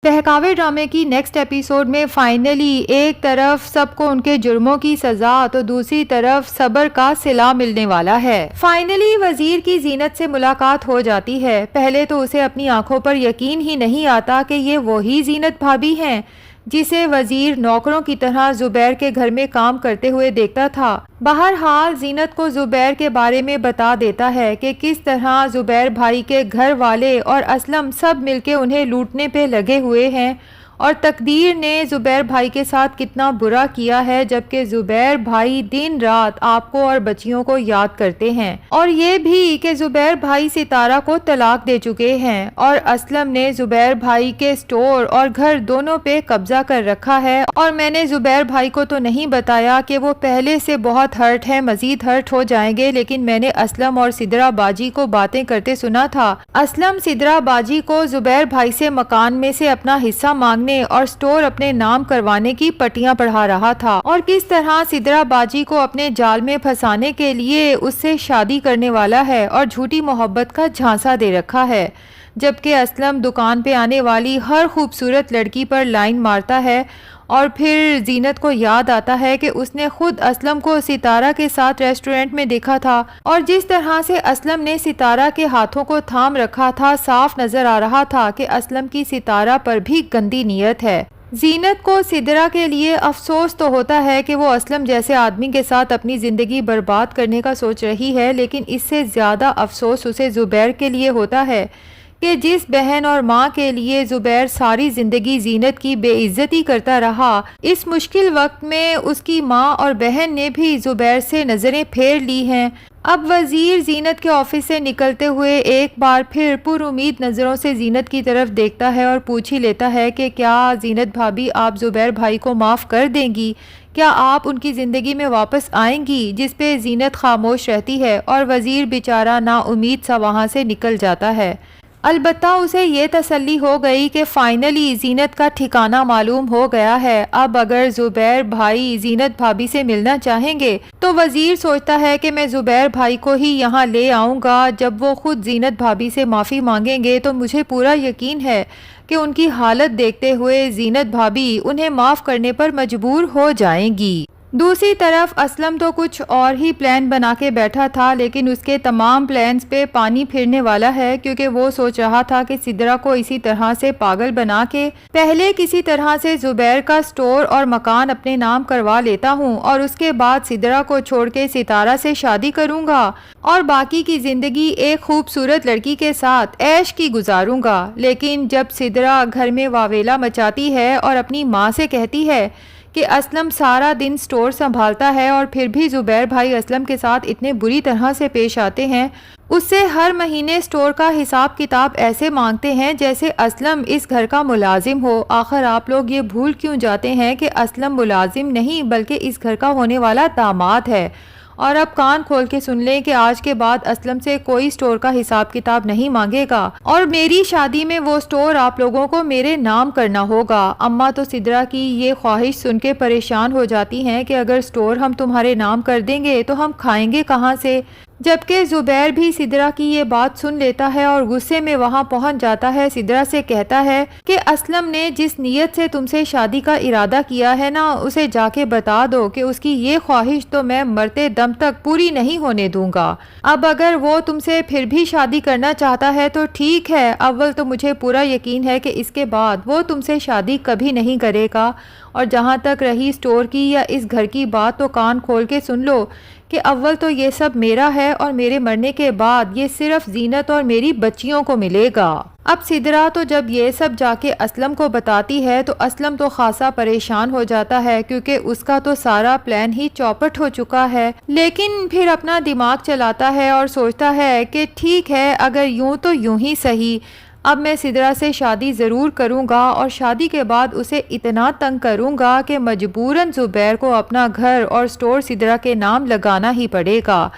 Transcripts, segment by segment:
بہکاوے ڈرامے کی next episode میں فائنلی ایک طرف سب کو ان کے جرموں کی سزا تو دوسری طرف صبر کا صلہ ملنے والا ہے۔ فائنلی وزیر کی زینت سے ملاقات ہو جاتی ہے۔ پہلے تو اسے اپنی آنکھوں پر یقین ہی نہیں آتا کہ یہ وہی زینت بھابی ہیں جسے وزیر نوکروں کی طرح زبیر کے گھر میں کام کرتے ہوئے دیکھتا تھا۔ بہرحال زینت کو زبیر کے بارے میں بتا دیتا ہے کہ کس طرح زبیر بھائی کے گھر والے اور اسلم سب مل کے انہیں لوٹنے پہ لگے ہوئے ہیں اور تقدیر نے زبیر بھائی کے ساتھ کتنا برا کیا ہے، جبکہ زبیر بھائی دن رات آپ کو اور بچیوں کو یاد کرتے ہیں، اور یہ بھی کہ زبیر بھائی ستارہ کو طلاق دے چکے ہیں اور اسلم نے زبیر بھائی کے سٹور اور گھر دونوں پہ قبضہ کر رکھا ہے۔ اور میں نے زبیر بھائی کو تو نہیں بتایا کہ وہ پہلے سے بہت ہرٹ ہے، مزید ہرٹ ہو جائیں گے، لیکن میں نے اسلم اور سدرا باجی کو باتیں کرتے سنا تھا۔ اسلم سدرا باجی کو زبیر بھائی سے مکان میں سے اپنا حصہ مانگنے اور سٹور اپنے نام کروانے کی پٹیاں پڑھا رہا تھا، اور کس طرح سدرا باجی کو اپنے جال میں پھنسانے کے لیے اس سے شادی کرنے والا ہے اور جھوٹی محبت کا جھانسا دے رکھا ہے، جبکہ اسلم دکان پہ آنے والی ہر خوبصورت لڑکی پر لائن مارتا ہے۔ اور پھر زینت کو یاد آتا ہے کہ اس نے خود اسلم کو ستارہ کے ساتھ ریسٹورنٹ میں دیکھا تھا، اور جس طرح سے اسلم نے ستارہ کے ہاتھوں کو تھام رکھا تھا، صاف نظر آ رہا تھا کہ اسلم کی ستارہ پر بھی گندی نیت ہے۔ زینت کو سدرا کے لیے افسوس تو ہوتا ہے کہ وہ اسلم جیسے آدمی کے ساتھ اپنی زندگی برباد کرنے کا سوچ رہی ہے، لیکن اس سے زیادہ افسوس اسے زبیر کے لیے ہوتا ہے کہ جس بہن اور ماں کے لیے زبیر ساری زندگی زینت کی بے عزتی کرتا رہا، اس مشکل وقت میں اس کی ماں اور بہن نے بھی زبیر سے نظریں پھیر لی ہیں۔ اب وزیر زینت کے آفس سے نکلتے ہوئے ایک بار پھر پر امید نظروں سے زینت کی طرف دیکھتا ہے اور پوچھ ہی لیتا ہے کہ کیا زینت بھابی آپ زبیر بھائی کو معاف کر دیں گی؟ کیا آپ ان کی زندگی میں واپس آئیں گی؟ جس پہ زینت خاموش رہتی ہے اور وزیر بیچارہ نا امید سا وہاں سے نکل جاتا ہے۔ البتہ اسے یہ تسلی ہو گئی کہ فائنلی زینت کا ٹھکانہ معلوم ہو گیا ہے۔ اب اگر زبیر بھائی زینت بھابی سے ملنا چاہیں گے تو وزیر سوچتا ہے کہ میں زبیر بھائی کو ہی یہاں لے آؤں گا۔ جب وہ خود زینت بھابی سے معافی مانگیں گے تو مجھے پورا یقین ہے کہ ان کی حالت دیکھتے ہوئے زینت بھابی انہیں معاف کرنے پر مجبور ہو جائیں گی۔ دوسری طرف اسلم تو کچھ اور ہی پلان بنا کے بیٹھا تھا، لیکن اس کے تمام پلانز پہ پانی پھرنے والا ہے، کیونکہ وہ سوچ رہا تھا کہ سدرا کو اسی طرح سے پاگل بنا کے پہلے کسی طرح سے زبیر کا سٹور اور مکان اپنے نام کروا لیتا ہوں، اور اس کے بعد سدرا کو چھوڑ کے ستارہ سے شادی کروں گا اور باقی کی زندگی ایک خوبصورت لڑکی کے ساتھ عیش کی گزاروں گا۔ لیکن جب سدرا گھر میں واویلا مچاتی ہے اور اپنی ماں سے کہتی ہے کہ اسلم سارا دن سٹور سنبھالتا ہے اور پھر بھی زبیر بھائی اسلم کے ساتھ اتنے بری طرح سے پیش آتے ہیں، اس سے ہر مہینے سٹور کا حساب کتاب ایسے مانگتے ہیں جیسے اسلم اس گھر کا ملازم ہو، آخر آپ لوگ یہ بھول کیوں جاتے ہیں کہ اسلم ملازم نہیں بلکہ اس گھر کا ہونے والا داماد ہے؟ اور اب کان کھول کے سن لیں کہ آج کے بعد اسلم سے کوئی سٹور کا حساب کتاب نہیں مانگے گا، اور میری شادی میں وہ سٹور آپ لوگوں کو میرے نام کرنا ہوگا۔ اماں تو سدرا کی یہ خواہش سن کے پریشان ہو جاتی ہیں کہ اگر سٹور ہم تمہارے نام کر دیں گے تو ہم کھائیں گے کہاں سے؟ جبکہ زبیر بھی سدرا کی یہ بات سن لیتا ہے اور غصے میں وہاں پہنچ جاتا ہے، سدرا سے کہتا ہے کہ اسلم نے جس نیت سے تم سے شادی کا ارادہ کیا ہے نا، اسے جا کے بتا دو کہ اس کی یہ خواہش تو میں مرتے دم تک پوری نہیں ہونے دوں گا۔ اب اگر وہ تم سے پھر بھی شادی کرنا چاہتا ہے تو ٹھیک ہے، اول تو مجھے پورا یقین ہے کہ اس کے بعد وہ تم سے شادی کبھی نہیں کرے گا، اور جہاں تک رہی سٹور کی یا اس گھر کی بات تو کان کھول کے سن لو کہ اول تو یہ سب میرا ہے اور میرے مرنے کے بعد یہ صرف زینت اور میری بچیوں کو ملے گا۔ اب سدرا تو جب یہ سب جا کے اسلم کو بتاتی ہے تو اسلم تو خاصا پریشان ہو جاتا ہے، کیونکہ اس کا تو سارا پلان ہی چوپٹ ہو چکا ہے، لیکن پھر اپنا دماغ چلاتا ہے اور سوچتا ہے کہ ٹھیک ہے، اگر یوں تو یوں ہی صحیح، اب میں سدرا سے شادی ضرور کروں گا، اور شادی کے بعد اسے اتنا تنگ کروں گا کہ مجبوراً زبیر کو اپنا گھر اور سٹور سدرا کے نام لگانا ہی پڑے گا،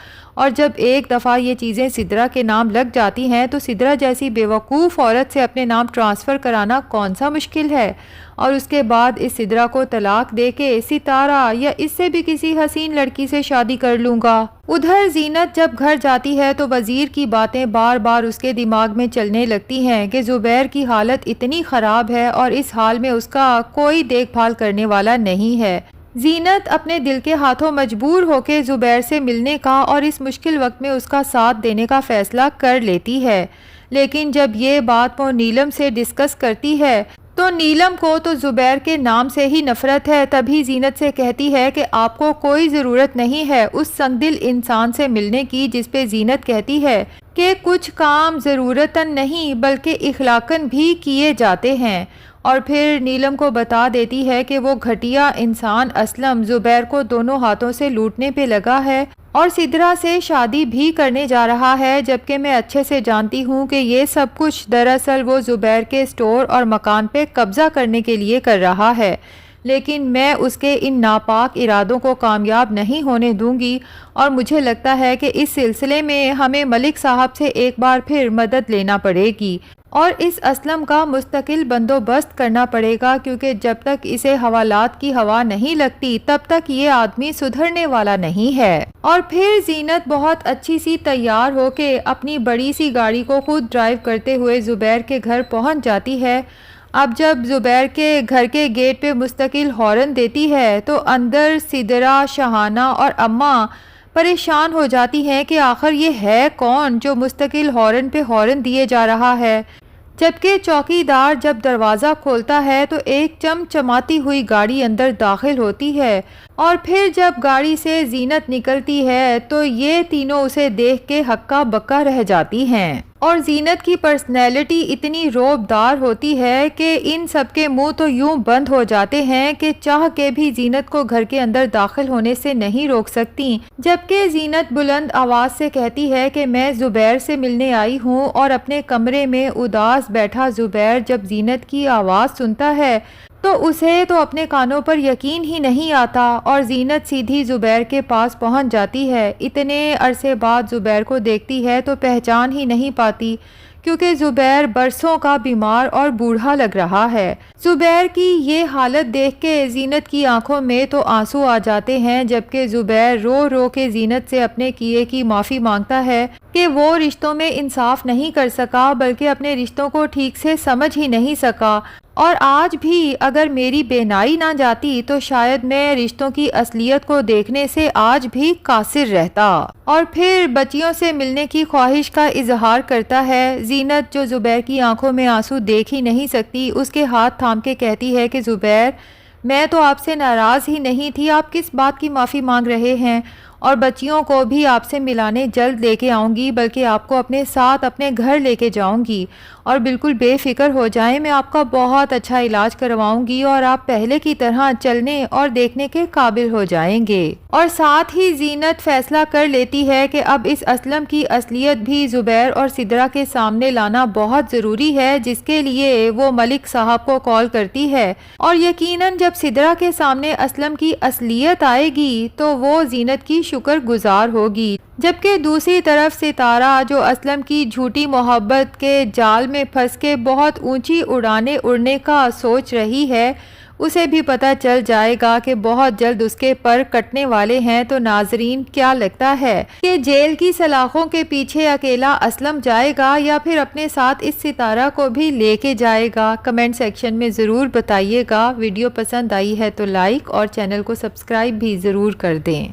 اور جب ایک دفعہ یہ چیزیں سدرا کے نام لگ جاتی ہیں تو سدرا جیسی بیوقوف عورت سے اپنے نام ٹرانسفر کرانا کون سا مشکل ہے، اور اس کے بعد اس سدرا کو طلاق دے کے ستارہ یا اس سے بھی کسی حسین لڑکی سے شادی کر لوں گا۔ ادھر زینت جب گھر جاتی ہے تو وزیر کی باتیں بار بار اس کے دماغ میں چلنے لگتی ہیں کہ زبیر کی حالت اتنی خراب ہے اور اس حال میں اس کا کوئی دیکھ بھال کرنے والا نہیں ہے۔ زینت اپنے دل کے ہاتھوں مجبور ہو کے زبیر سے ملنے کا اور اس مشکل وقت میں اس کا ساتھ دینے کا فیصلہ کر لیتی ہے، لیکن جب یہ بات وہ نیلم سے ڈسکس کرتی ہے تو نیلم کو تو زبیر کے نام سے ہی نفرت ہے۔ تبھی زینت سے کہتی ہے کہ آپ کو کوئی ضرورت نہیں ہے اس سنگدل انسان سے ملنے کی، جس پہ زینت کہتی ہے کہ کچھ کام ضرورتاً نہیں بلکہ اخلاقاً بھی کیے جاتے ہیں، اور پھر نیلم کو بتا دیتی ہے کہ وہ گھٹیا انسان اسلم زبیر کو دونوں ہاتھوں سے لوٹنے پہ لگا ہے اور سدرا سے شادی بھی کرنے جا رہا ہے، جبکہ میں اچھے سے جانتی ہوں کہ یہ سب کچھ دراصل وہ زبیر کے اسٹور اور مکان پہ قبضہ کرنے کے لیے کر رہا ہے، لیکن میں اس کے ان ناپاک ارادوں کو کامیاب نہیں ہونے دوں گی، اور مجھے لگتا ہے کہ اس سلسلے میں ہمیں ملک صاحب سے ایک بار پھر مدد لینا پڑے گی اور اس اسلم کا مستقل بندوبست کرنا پڑے گا، کیونکہ جب تک اسے حوالات کی ہوا نہیں لگتی تب تک یہ آدمی سدھرنے والا نہیں ہے۔ اور پھر زینت بہت اچھی سی تیار ہو کے اپنی بڑی سی گاڑی کو خود ڈرائیو کرتے ہوئے زبیر کے گھر پہنچ جاتی ہے۔ اب جب زبیر کے گھر کے گیٹ پہ مستقل ہارن دیتی ہے تو اندر سدرا، شہانہ اور اماں پریشان ہو جاتی ہیں کہ آخر یہ ہے کون جو مستقل ہارن پہ ہارن دیے جا رہا ہے، جبکہ چوکیدار جب دروازہ کھولتا ہے تو ایک چمچماتی ہوئی گاڑی اندر داخل ہوتی ہے، اور پھر جب گاڑی سے زینت نکلتی ہے تو یہ تینوں اسے دیکھ کے ہکا بکا رہ جاتی ہیں، اور زینت کی پرسنالٹی اتنی رعبدار ہوتی ہے کہ ان سب کے منہ تو یوں بند ہو جاتے ہیں کہ چاہ کے بھی زینت کو گھر کے اندر داخل ہونے سے نہیں روک سکتی، جبکہ زینت بلند آواز سے کہتی ہے کہ میں زبیر سے ملنے آئی ہوں، اور اپنے کمرے میں اداس بیٹھا زبیر جب زینت کی آواز سنتا ہے تو اسے تو اپنے کانوں پر یقین ہی نہیں آتا، اور زینت سیدھی زبیر کے پاس پہنچ جاتی ہے۔ اتنے عرصے بعد زبیر کو دیکھتی ہے تو پہچان ہی نہیں پاتی، کیونکہ زبیر برسوں کا بیمار اور بوڑھا لگ رہا ہے۔ زبیر کی یہ حالت دیکھ کے زینت کی آنکھوں میں تو آنسو آ جاتے ہیں، جبکہ زبیر رو رو کے زینت سے اپنے کیے کی معافی مانگتا ہے کہ وہ رشتوں میں انصاف نہیں کر سکا، بلکہ اپنے رشتوں کو ٹھیک سے سمجھ ہی نہیں سکا، اور آج بھی اگر میری بینائی نہ جاتی تو شاید میں رشتوں کی اصلیت کو دیکھنے سے آج بھی قاصر رہتا۔ اور پھر بچیوں سے ملنے کی خواہش کا اظہار کرتا ہے۔ زینت جو زبیر کی آنکھوں میں آنسو دیکھ ہی نہیں سکتی، اس کے ہاتھ تھام کے کہتی ہے کہ زبیر، میں تو آپ سے ناراض ہی نہیں تھی، آپ کس بات کی معافی مانگ رہے ہیں، اور بچیوں کو بھی آپ سے ملانے جلد لے کے آؤں گی، بلکہ آپ کو اپنے ساتھ اپنے گھر لے کے جاؤں گی، اور بالکل بے فکر ہو جائیں، میں آپ کا بہت اچھا علاج کرواؤں گی اور آپ پہلے کی طرح چلنے اور دیکھنے کے قابل ہو جائیں گے۔ اور ساتھ ہی زینت فیصلہ کر لیتی ہے کہ اب اس اسلم کی اصلیت بھی زبیر اور سدرا کے سامنے لانا بہت ضروری ہے، جس کے لیے وہ ملک صاحب کو کال کرتی ہے، اور یقیناً جب سدرا کے سامنے اسلم کی اصلیت آئے گی تو وہ زینت کی شکر گزار ہوگی، جبکہ دوسری طرف ستارہ جو اسلم کی جھوٹی محبت کے جال میں پھنس کے بہت اونچی اڑانے اڑنے کا سوچ رہی ہے، اسے بھی پتہ چل جائے گا کہ بہت جلد اس کے پر کٹنے والے ہیں۔ تو ناظرین، کیا لگتا ہے کہ جیل کی سلاخوں کے پیچھے اکیلا اسلم جائے گا یا پھر اپنے ساتھ اس ستارہ کو بھی لے کے جائے گا؟ کمنٹ سیکشن میں ضرور بتائیے گا۔ ویڈیو پسند آئی ہے تو لائک اور چینل کو سبسکرائب بھی ضرور کر دیں۔